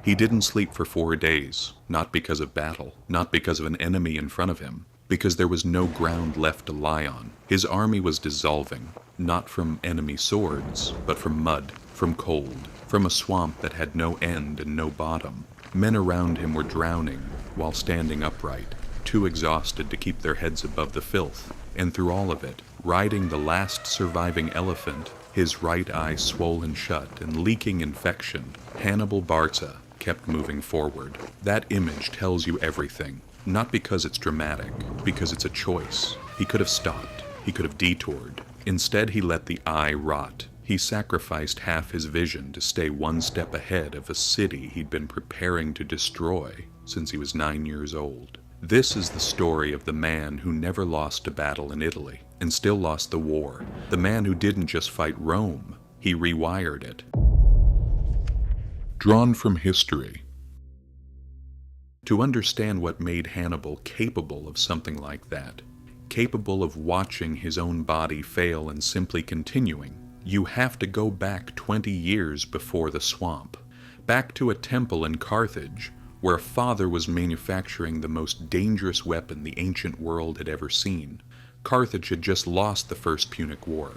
He didn't sleep for 4 days, not because of battle, not because of an enemy in front of him, because there was no ground left to lie on. His army was dissolving, not from enemy swords, but from mud, from cold, from a swamp that had no end and no bottom. Men around him were drowning while standing upright, too exhausted to keep their heads above the filth. And through all of it, riding the last surviving elephant, his right eye swollen shut and leaking infection, Hannibal Barca kept moving forward. That image tells you everything, not because it's dramatic, because it's a choice. He could have stopped, he could have detoured. Instead, he let the eye rot. He sacrificed half his vision to stay one step ahead of a city he'd been preparing to destroy since he was 9 years old. This is the story of the man who never lost a battle in Italy and still lost the war. The man who didn't just fight Rome, he rewired it. Drawn from history. To understand what made Hannibal capable of something like that, capable of watching his own body fail and simply continuing, you have to go back 20 years before the swamp, back to a temple in Carthage where a father was manufacturing the most dangerous weapon the ancient world had ever seen. Carthage had just lost the First Punic War.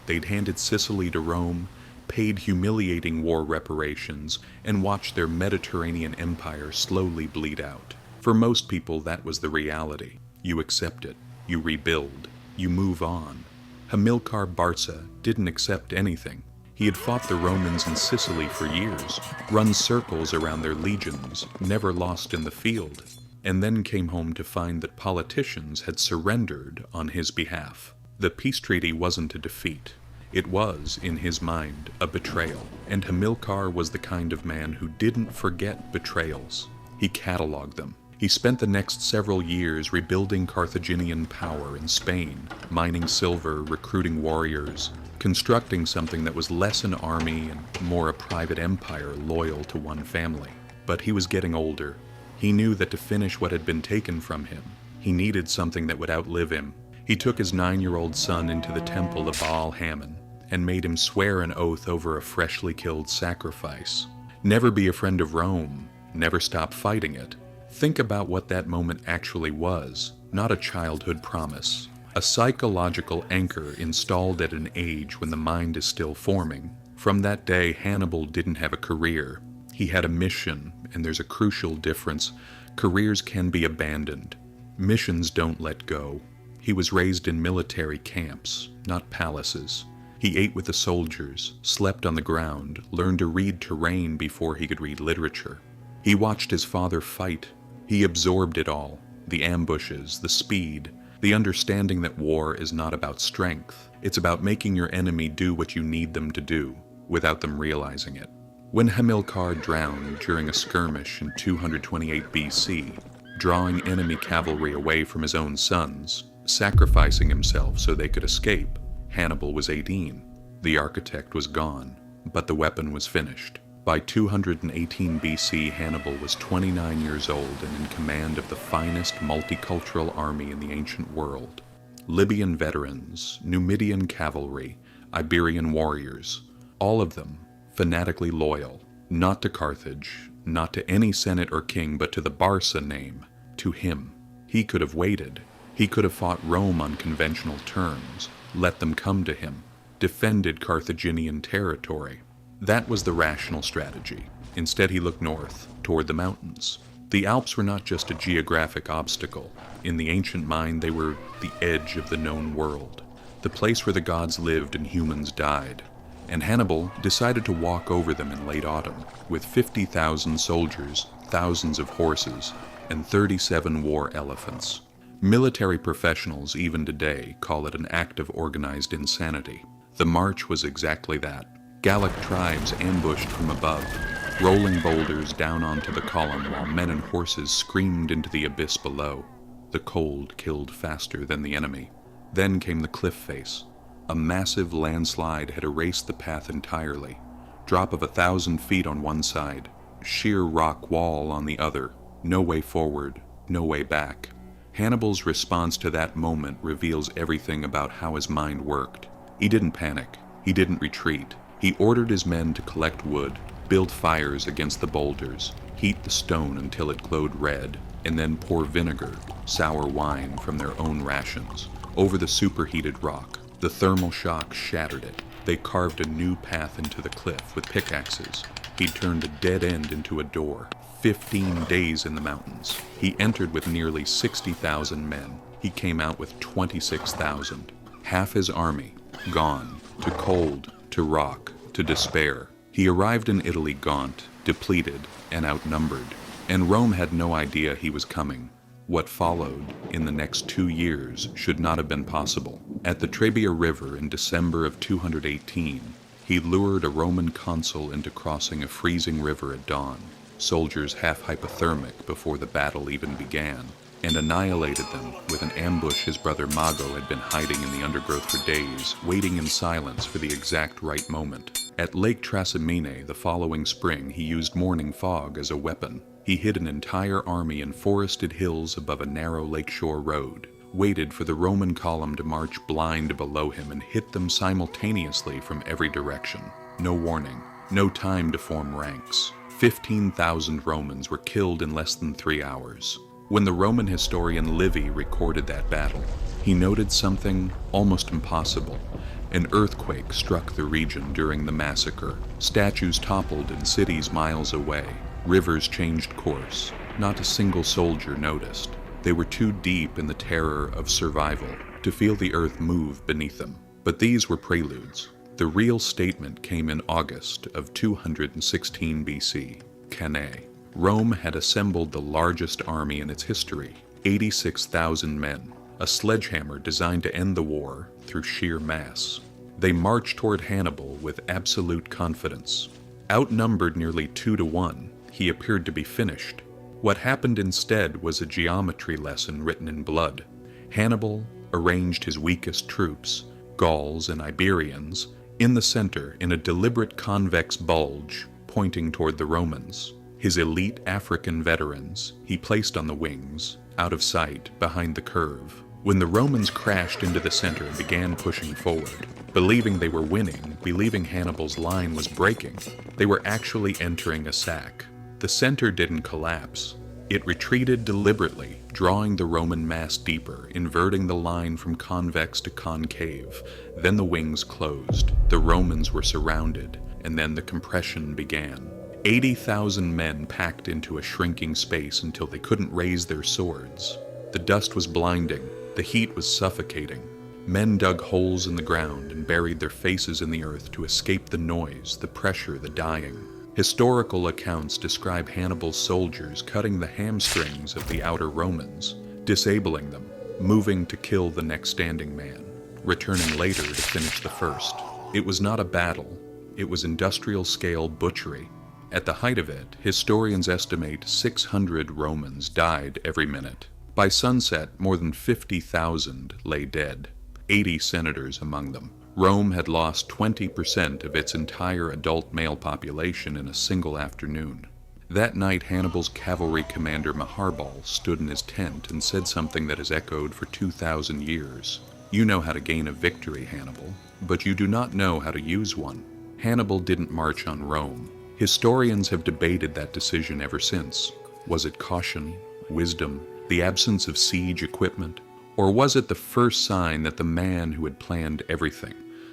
They'd handed Sicily to Rome, paid humiliating war reparations, and watched their Mediterranean empire slowly bleed out. For most people, that was the reality. You accept it, you rebuild, you move on. Hannibal Barca didn't accept anything. He had fought the Romans in Sicily for years, run circles around their legions, never lost in the field, and then came home to find that politicians had surrendered on his behalf. The peace treaty wasn't a defeat. It was, in his mind, a betrayal, and Hannibal was the kind of man who didn't forget betrayals. He cataloged them. He spent the next several years rebuilding Carthaginian power in Spain, mining silver, recruiting warriors, constructing something that was less an army and more a private empire loyal to one family. But he was getting older. He knew that to finish what had been taken from him, he needed something that would outlive him. He took his 9-year-old son into the temple of Baal Hammon and made him swear an oath over a freshly killed sacrifice. Never be a friend of Rome, never stop fighting it. Think about what that moment actually was, not a childhood promise. A psychological anchor installed at an age when the mind is still forming. From that day, Hannibal didn't have a career. He had a mission, and there's a crucial difference. Careers can be abandoned. Missions don't let go. He was raised in military camps, not palaces. He ate with the soldiers, slept on the ground, learned to read terrain before he could read literature. He watched his father fight. He absorbed it all, the ambushes, the speed, the understanding that war is not about strength. It's about making your enemy do what you need them to do, without them realizing it. When Hannibal drowned during a skirmish in 228 BC, drawing enemy cavalry away from his own sons, sacrificing himself so they could escape, Hannibal was 18. The architect was gone, but the weapon was finished. By 218 BC, Hannibal was 29 years old and in command of the finest multicultural army in the ancient world. Libyan veterans, Numidian cavalry, Iberian warriors, all of them fanatically loyal, not to Carthage, not to any senate or king, but to the Barca name, to him. He could have waited. He could have fought Rome on conventional terms, let them come to him, defended Carthaginian territory. That was the rational strategy. Instead, he looked north, toward the mountains. The Alps were not just a geographic obstacle. In the ancient mind, they were the edge of the known world, the place where the gods lived and humans died. And Hannibal decided to walk over them in late autumn, with 50,000 soldiers, thousands of horses, and 37 war elephants. Military professionals, even today, call it an act of organized insanity. The march was exactly that. Gallic tribes ambushed from above, rolling boulders down onto the column while men and horses screamed into the abyss below. The cold killed faster than the enemy. Then came the cliff face. A massive landslide had erased the path entirely. Drop of 1,000 feet on one side, sheer rock wall on the other. No way forward, no way back. Hannibal's response to that moment reveals everything about how his mind worked. He didn't panic. He didn't retreat. He ordered his men to collect wood, Build fires against the boulders, heat the stone until it glowed red, and then pour vinegar, sour wine from their own rations, over the superheated rock. The thermal shock shattered it. They carved a new path into the cliff with pickaxes. He'd turned a dead end into a door. 15 days in the mountains. He entered with nearly 60,000 men. He came out with 26,000. Half his army, gone, to cold, to rock, to despair. He arrived in Italy gaunt, depleted, and outnumbered, and Rome had no idea he was coming. What followed in the next 2 years should not have been possible. At the Trebia River in December of 218, he lured a Roman consul into crossing a freezing river at dawn, soldiers half hypothermic before the battle even began, and annihilated them with an ambush his brother Mago had been hiding in the undergrowth for days, waiting in silence for the exact right moment. At Lake Trasimene the following spring, he used morning fog as a weapon. He hid an entire army in forested hills above a narrow lakeshore road, waited for the Roman column to march blind below him and hit them simultaneously from every direction. No warning, no time to form ranks. 15,000 Romans were killed in less than 3 hours. When the Roman historian Livy recorded that battle, he noted something almost impossible. An earthquake struck the region during the massacre. Statues toppled in cities miles away. Rivers changed course. Not a single soldier noticed. They were too deep in the terror of survival to feel the earth move beneath them. But these were preludes. The real statement came in August of 216 BC, Cannae. Rome had assembled the largest army in its history, 86,000 men, a sledgehammer designed to end the war through sheer mass. They marched toward Hannibal with absolute confidence. Outnumbered nearly 2 to 1, he appeared to be finished. What happened instead was a geometry lesson written in blood. Hannibal arranged his weakest troops, Gauls and Iberians, in the center in a deliberate convex bulge pointing toward the Romans. His elite African veterans he placed on the wings, out of sight, behind the curve. When the Romans crashed into the center and began pushing forward, believing they were winning, believing Hannibal's line was breaking, they were actually entering a sack. The center didn't collapse. It retreated deliberately, drawing the Roman mass deeper, inverting the line from convex to concave. Then the wings closed. The Romans were surrounded, and then the compression began. 80,000 men packed into a shrinking space until they couldn't raise their swords. The dust was blinding. The heat was suffocating. Men dug holes in the ground and buried their faces in the earth to escape the noise, the pressure, the dying. Historical accounts describe Hannibal's soldiers cutting the hamstrings of the outer Romans, disabling them, moving to kill the next standing man, returning later to finish the first. It was not a battle. It was industrial-scale butchery. At the height of it, historians estimate 600 Romans died every minute. By sunset, more than 50,000 lay dead, 80 senators among them. Rome had lost 20% of its entire adult male population in a single afternoon. That night, Hannibal's cavalry commander Maharbal stood in his tent and said something that has echoed for 2,000 years. "You know how to gain a victory, Hannibal, but you do not know how to use one." Hannibal didn't march on Rome. Historians have debated that decision ever since. Was it caution, wisdom, the absence of siege equipment? Or was it the first sign that the man who had planned everything,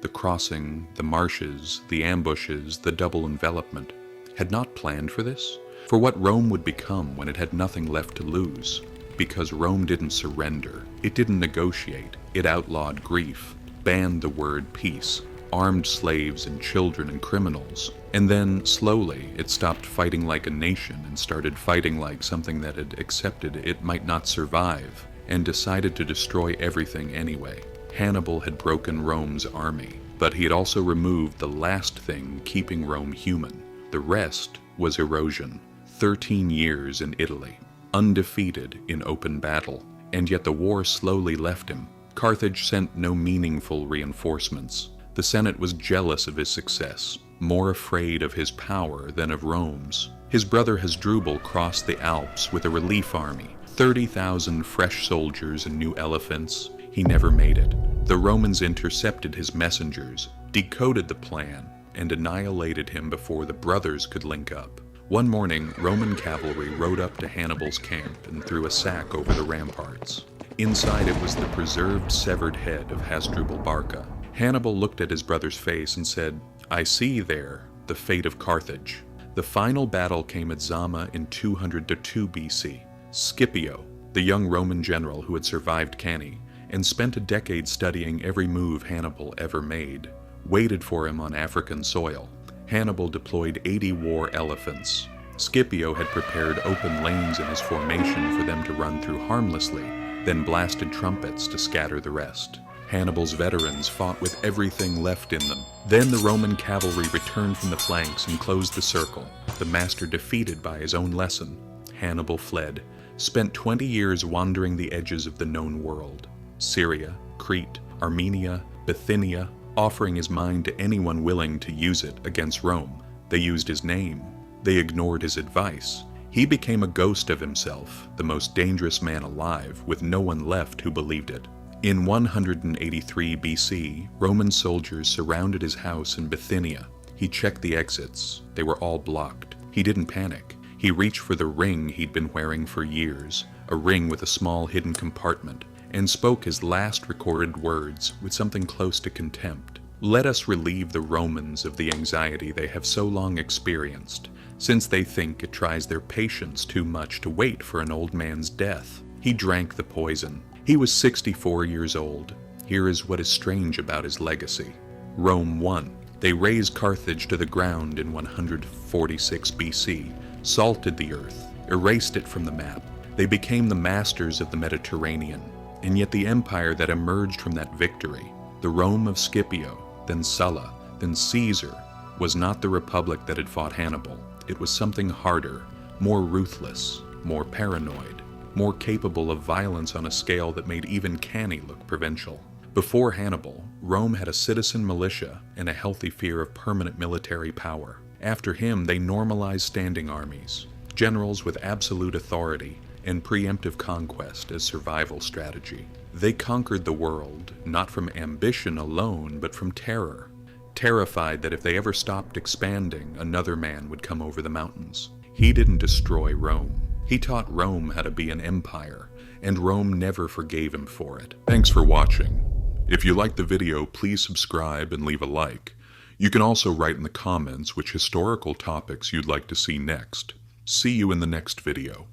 the crossing, the marshes, the ambushes, the double envelopment, had not planned for this? For what Rome would become when it had nothing left to lose? Because Rome didn't surrender. It didn't negotiate. It outlawed grief, banned the word peace, armed slaves and children and criminals. And then, slowly, it stopped fighting like a nation and started fighting like something that had accepted it might not survive, and decided to destroy everything anyway. Hannibal had broken Rome's army, but he had also removed the last thing keeping Rome human. The rest was erosion. 13 years in Italy, undefeated in open battle, and yet the war slowly left him. Carthage sent no meaningful reinforcements. The Senate was jealous of his success, more afraid of his power than of Rome's. His brother Hasdrubal crossed the Alps with a relief army, 30,000 fresh soldiers and new elephants. He never made it. The Romans intercepted his messengers, decoded the plan, and annihilated him before the brothers could link up. One morning, Roman cavalry rode up to Hannibal's camp and threw a sack over the ramparts. Inside it was the preserved severed head of Hannibal Barca. Hannibal looked at his brother's face and said, "I see there the fate of Carthage." The final battle came at Zama in 202 BC. Scipio, the young Roman general who had survived Cannae and spent a decade studying every move Hannibal ever made, waited for him on African soil. Hannibal deployed 80 war elephants. Scipio had prepared open lanes in his formation for them to run through harmlessly, then blasted trumpets to scatter the rest. Hannibal's veterans fought with everything left in them. Then the Roman cavalry returned from the flanks and closed the circle. The master defeated by his own lesson, Hannibal fled, spent 20 years wandering the edges of the known world. Syria, Crete, Armenia, Bithynia, offering his mind to anyone willing to use it against Rome. They used his name. They ignored his advice. He became a ghost of himself, the most dangerous man alive, with no one left who believed it. In 183 BC, Roman soldiers surrounded his house in Bithynia. He checked the exits. They were all blocked. He didn't panic. He reached for the ring he'd been wearing for years, a ring with a small hidden compartment, and spoke his last recorded words with something close to contempt. "Let us relieve the Romans of the anxiety they have so long experienced, since they think it tries their patience too much to wait for an old man's death." He drank the poison. He was 64 years old. Here is what is strange about his legacy. Rome won. They razed Carthage to the ground in 146 BC, salted the earth, erased it from the map. They became the masters of the Mediterranean. And yet the empire that emerged from that victory, the Rome of Scipio, then Sulla, then Caesar, was not the republic that had fought Hannibal. It was something harder, more ruthless, more paranoid, more capable of violence on a scale that made even Cannae look provincial. Before Hannibal, Rome had a citizen militia and a healthy fear of permanent military power. After him, they normalized standing armies, generals with absolute authority, and preemptive conquest as survival strategy. They conquered the world, not from ambition alone, but from terror, terrified that if they ever stopped expanding, another man would come over the mountains. He didn't destroy Rome. He taught Rome how to be an empire, and Rome never forgave him for it. Thanks for watching. If you liked the video, please subscribe and leave a like. You can also write in the comments which historical topics you'd like to see next. See you in the next video.